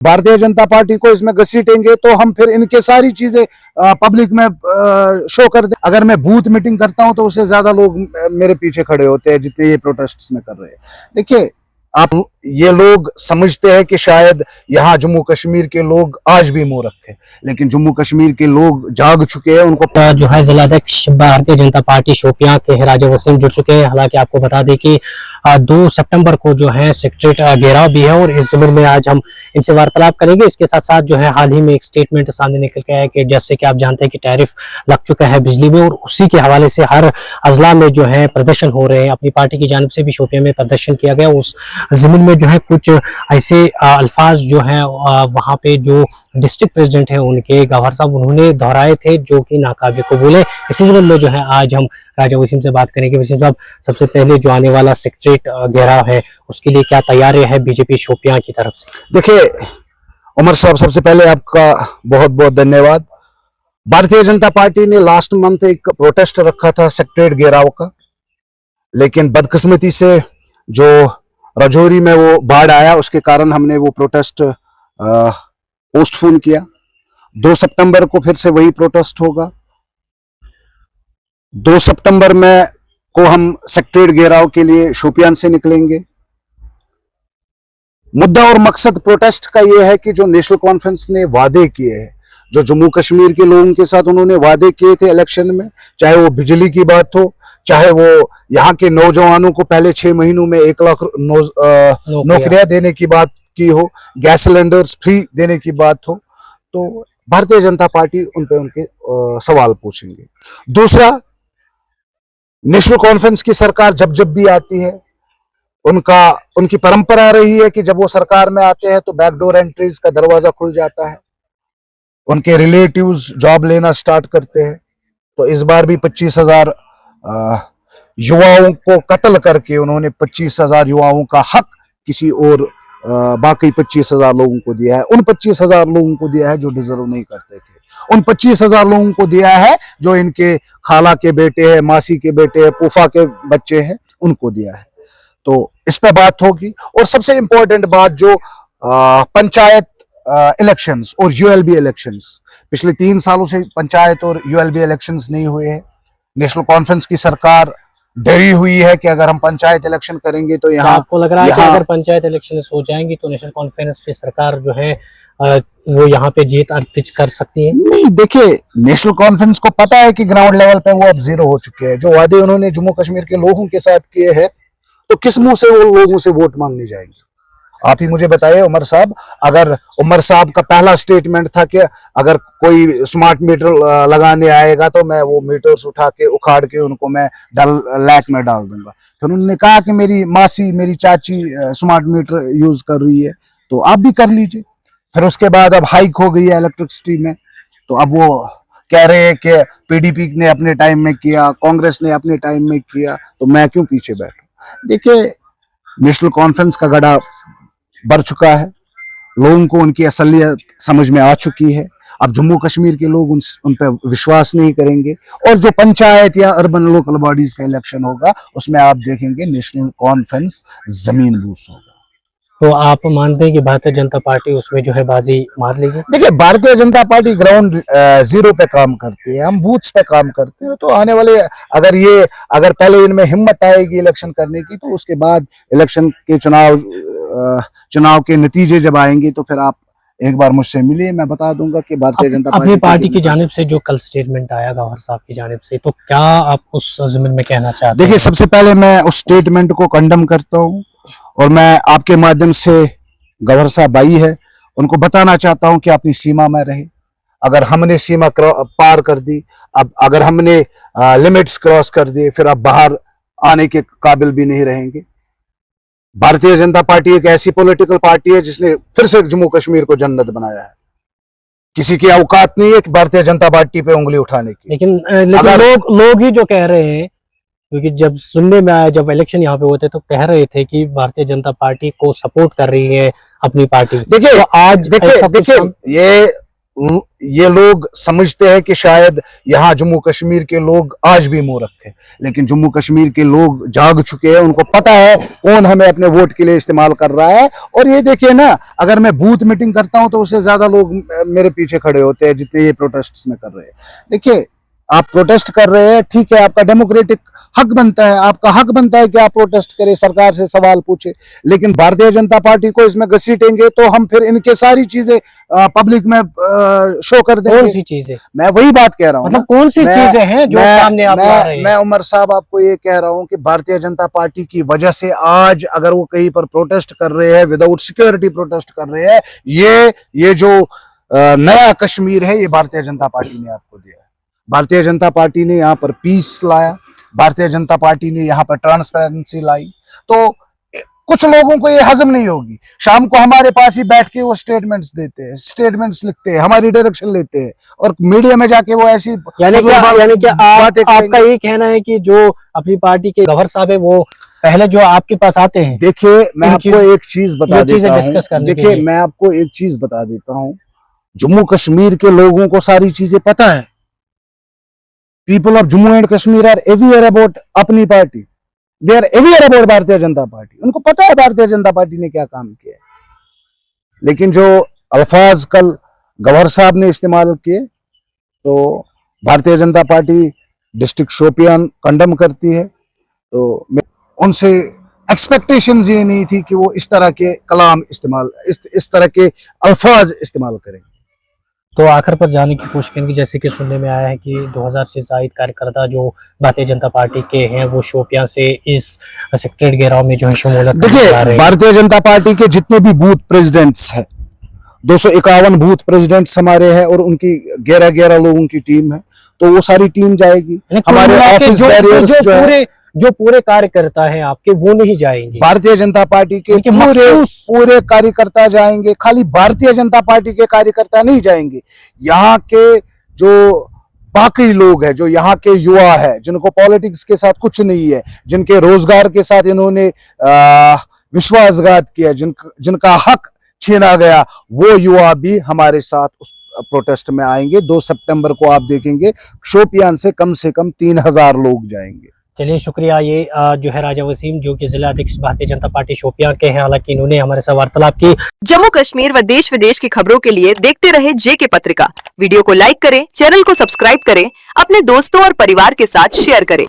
Bharatiya Janata party को इसमें घसीटेंगे तो हम फिर इनके सारी चीजें पब्लिक में शो कर दे। अगर मैं बूथ मीटिंग करता हूं तो उससे ज्यादा लोग मेरे पीछे खड़े होते हैं जितने ये प्रोटेस्ट में कर रहे हैं। देखिए, आप ये लोग समझते हैं कि शायद यहाँ जम्मू कश्मीर के लोग आज भी मूर्ख हैं, लेकिन जम्मू कश्मीर के लोग जाग चुके हैं। उनको जो है जिलाध्यक्ष भारतीय जनता पार्टी शोपियां के राजा वसीम जुड़ चुके हैं। हालांकि आपको बता दें कि 2 सितंबर को जो है सेक्रेटरीट घेराव भी है और इस जमीन में आज हम इनसे वार्तालाप करेंगे। इसके साथ साथ जो है हाल ही में एक स्टेटमेंट सामने निकल के आया कि जैसे कि आप जानते हैं कि टैरिफ लग चुका है बिजली में, और उसी के हवाले से हर अजला में जो है प्रदर्शन हो रहे हैं। अपनी पार्टी की जानिब से भी शोपियां में प्रदर्शन किया गया। उस जमीन में जो है कुछ ऐसे अल्फाज जो है वहां पे जो डिस्ट्रिक्ट प्रेसिडेंट है उनके गवर्नर साहब उन्होंने दोहराए थे जो कि नाकाबिल कबूल है। इसी जमीन में जो है आज हम राजा वसीम से बात करेंगे। वसीम साहब, सबसे पहले जो आने वाला सेक्रेटरीट घेराव है उसके लिए क्या तैयारी है बीजेपी शोपियां की तरफ से? देखिए उमर साहब, सबसे पहले आपका बहुत बहुत धन्यवाद। भारतीय जनता पार्टी ने लास्ट मंथ एक प्रोटेस्ट रखा था सेक्रेटरीट घेराव का, लेकिन बदकिस्मती से जो राजौरी में वो बाढ़ आया उसके कारण हमने वो प्रोटेस्ट पोस्टपोन किया। 2 सितंबर को फिर से वही प्रोटेस्ट होगा। 2 सितंबर में को हम सेक्रेटरीट घेराव के लिए शोपियान से निकलेंगे। मुद्दा और मकसद प्रोटेस्ट का यह है कि जो नेशनल कॉन्फ्रेंस ने वादे किए हैं, जो जम्मू कश्मीर के लोगों के साथ उन्होंने वादे किए थे इलेक्शन में, चाहे वो बिजली की बात हो, चाहे वो यहाँ के नौजवानों को पहले 6 महीनों में 1 लाख नौकरियां देने की बात की हो, गैस सिलेंडर्स फ्री देने की बात हो, तो भारतीय जनता पार्टी उन पे उनके सवाल पूछेंगे। दूसरा, नेशनल कॉन्फ्रेंस की सरकार जब जब भी आती है उनकी परंपरा रही है कि जब वो सरकार में आते हैं तो बैकडोर एंट्रीज का दरवाजा खुल जाता है, उनके रिलेटिव्स जॉब लेना स्टार्ट करते हैं। तो इस बार भी 25,000 युवाओं को कत्ल करके उन्होंने 25,000 युवाओं का हक किसी और बाकी 25,000 लोगों को दिया है। उन 25,000 लोगों को दिया है जो डिजर्व नहीं करते थे। उन 25,000 लोगों को दिया है जो इनके खाला के बेटे हैं, मासी के बेटे हैं, फूफा के बच्चे हैं, उनको दिया है। तो इस पे बात होगी। और सबसे इंपॉर्टेंट बात, जो पंचायत इलेक्शंस और यूएलबी इलेक्शंस, पिछले 3 सालों से पंचायत और यूएलबी इलेक्शंस नहीं हुए हैं। नेशनल कॉन्फ्रेंस की सरकार डरी हुई है कि अगर हम पंचायत इलेक्शन करेंगे तो यहाँ, आपको लग रहा है कि अगर पंचायत इलेक्शन हो जाएंगी तो नेशनल कॉन्फ्रेंस की सरकार जो है वो यहाँ पे जीत अर्जित कर सकती है? नहीं, देखिए, नेशनल कॉन्फ्रेंस को पता है कि ग्राउंड लेवल पे वो अब जीरो हो चुके हैं। जो वादे उन्होंने जम्मू कश्मीर के लोगों के साथ किए हैं, तो किस मुंह से वो लोगों से वोट मांगने जाएंगे? आप ही मुझे बताइए उमर साहब। अगर उमर साहब का पहला स्टेटमेंट था कि अगर कोई स्मार्ट मीटर लगाने आएगा तो मैं वो मीटर्स उठा के उखाड़ के उनको मैं लैक में डाल दूंगा, फिर उन्होंने कहा कि मेरी मासी, मेरी चाची स्मार्ट मीटर यूज कर रही है तो आप भी कर लीजिए। फिर उसके बाद अब हाइक हो गई है इलेक्ट्रिसिटी में, तो अब वो कह रहे हैं कि पीडीपी ने अपने टाइम में किया, कांग्रेस ने अपने टाइम में किया, तो मैं क्यों पीछे बैठूं? देखिए, नेशनल कॉन्फ्रेंस का गड़ा बढ़ चुका है, लोगों को उनकी असलियत समझ में आ चुकी है। अब जम्मू कश्मीर के लोग उन पर विश्वास नहीं करेंगे। और जो पंचायत या अर्बन लोकल बॉडीज का इलेक्शन होगा उसमें आप देखेंगे नेशनल कॉन्फ्रेंस जमीन बूस होगा। तो आप मानते हैं कि भारतीय जनता पार्टी उसमें जो है बाजी मार लेगी? देखिए, Bharatiya Janata party ground zero पे काम करती है, हम बूथ्स पे काम करते हैं। तो आने वाले अगर पहले इनमें हिम्मत आएगी इलेक्शन करने की, तो उसके बाद इलेक्शन के चुनाव के नतीजे जब आएंगे तो फिर आप एक बार मुझसे मिलिए, मैं बता दूंगा कि भारतीय जनता अपनी पार्टी की जानिब से जो कल स्टेटमेंट आया गवर्नर साहब की जानिब से, तो क्या आप उस जमीन में कहना चाहते हैं? देखिए, सबसे पहले मैं उस स्टेटमेंट को कंडम करता हूँ और मैं आपके माध्यम से गवर्नर साहब आई है उनको बताना चाहता हूं कि अपनी सीमा में रहे। अगर हमने सीमा पार कर दी, अब अगर हमने लिमिट्स क्रॉस कर दिए, फिर आप बाहर आने के काबिल भी नहीं रहेंगे। भारतीय जनता पार्टी एक ऐसी पॉलिटिकल पार्टी है जिसने फिर से जम्मू कश्मीर को जन्नत बनाया है। किसी की औकात नहीं है कि भारतीय जनता पार्टी पे उंगली उठाने की। लेकिन लोग ही जो कह रहे हैं, क्योंकि जब सुनने में आया, जब इलेक्शन यहाँ पे होते तो कह रहे थे कि भारतीय जनता पार्टी को सपोर्ट कर रही है अपनी पार्टी। देखिए, तो आज देखिए ये ये लोग समझते हैं कि शायद यहाँ जम्मू कश्मीर के लोग आज भी मूर्ख है, लेकिन जम्मू कश्मीर के लोग जाग चुके हैं। उनको पता है कौन हमें अपने वोट के लिए इस्तेमाल कर रहा है। और ये देखिए ना, अगर मैं बूथ मीटिंग करता हूं तो उससे ज्यादा लोग मेरे पीछे खड़े होते हैं जितने ये प्रोटेस्ट में कर रहे हैं। देखिए, आप प्रोटेस्ट कर रहे हैं, ठीक है, आपका डेमोक्रेटिक हक बनता है, आपका हक बनता है कि आप प्रोटेस्ट करें, सरकार से सवाल पूछे, लेकिन भारतीय जनता पार्टी को इसमें घसीटेंगे तो हम फिर इनके सारी चीजें पब्लिक में शो कर देंगे। कौन सी चीजें? मैं वही बात कह रहा हूँ, मतलब कौन सी चीजें हैं जो सामने आप ला रहे हैं? मैं उमर साहब आपको ये कह रहा हूँ कि भारतीय जनता पार्टी की वजह से आज अगर वो कहीं पर प्रोटेस्ट कर रहे हैं, विदाउट सिक्योरिटी प्रोटेस्ट कर रहे हैं, ये जो नया कश्मीर है, ये भारतीय जनता पार्टी ने आपको दिया। भारतीय जनता पार्टी ने यहाँ पर पीस लाया, भारतीय जनता पार्टी ने यहाँ पर ट्रांसपेरेंसी लाई। तो कुछ लोगों को ये हजम नहीं होगी। शाम को हमारे पास ही बैठ के वो स्टेटमेंट्स देते हैं, स्टेटमेंट्स लिखते हैं, हमारी डायरेक्शन लेते हैं और मीडिया में जाके वो ऐसी यानी कि आपका ये कहना है कि जो अपनी पार्टी के गवर्नर साहब है वो पहले जो आपके पास आते हैं। देखिए, मैं आपको एक चीज बता देता हूँ। देखिए, मैं आपको एक चीज बता देता हूँ, जम्मू कश्मीर के लोगों को सारी चीजें पता है। People of Jammu and Kashmir are aware about अपनी party, they are aware about Bharatiya Janata party. उनको पता है भारतीय जनता पार्टी ने क्या काम किया है। लेकिन जो अल्फाज कल गवर्नर साहब ने इस्तेमाल किए, तो Bharatiya Janata party district Shopian condemn करती है। तो उनसे एक्सपेक्टेशंस ये नहीं थी कि वो इस तरह के कलाम इस्तेमाल, इस तरह के अल्फाज इस्तेमाल करेंगे। तो आखिर पर जाने की कोशिश करेंगे, जैसे कि सुनने में आया है कि 2000 से जायद कार्यकर्ता जो भारतीय जनता पार्टी के हैं वो शोपियां से इस सेक्रेटरीट घेराव में जो है शमूलियत करने जा रहे हैं। भारतीय जनता पार्टी के जितने भी बूथ प्रेसिडेंट्स हैं, 251 बूथ प्रेसिडेंट्स हमारे हैं और उनकी 11 लोगों की टीम है, तो वो सारी टीम जाएगी। हमारे ऑफिस बैरियर्स जो पूरे कार्यकर्ता हैं आपके वो नहीं जाएंगे, भारतीय जनता पार्टी के पूरे कार्यकर्ता जाएंगे। खाली भारतीय जनता पार्टी के कार्यकर्ता नहीं जाएंगे, यहाँ के जो बाकी लोग हैं, जो यहाँ के युवा है, जिनको पॉलिटिक्स के साथ कुछ नहीं है, जिनके रोजगार के साथ इन्होंने विश्वासघात किया, जिनका हक छीना गया, वो युवा भी हमारे साथ उस प्रोटेस्ट में आएंगे। 2 सितंबर को आप देखेंगे शोपियान से कम 3000 लोग जाएंगे। चलिए, शुक्रिया। ये जो है राजा वसीम, जो कि जिला अध्यक्ष भारतीय जनता पार्टी शोपियां के हैं, हालांकि इन्होंने हमारे साथ वार्तालाप की। जम्मू कश्मीर व देश विदेश की खबरों के लिए देखते रहे जेके पत्रिका। वीडियो को लाइक करें, चैनल को सब्सक्राइब करें, अपने दोस्तों और परिवार के साथ शेयर करें।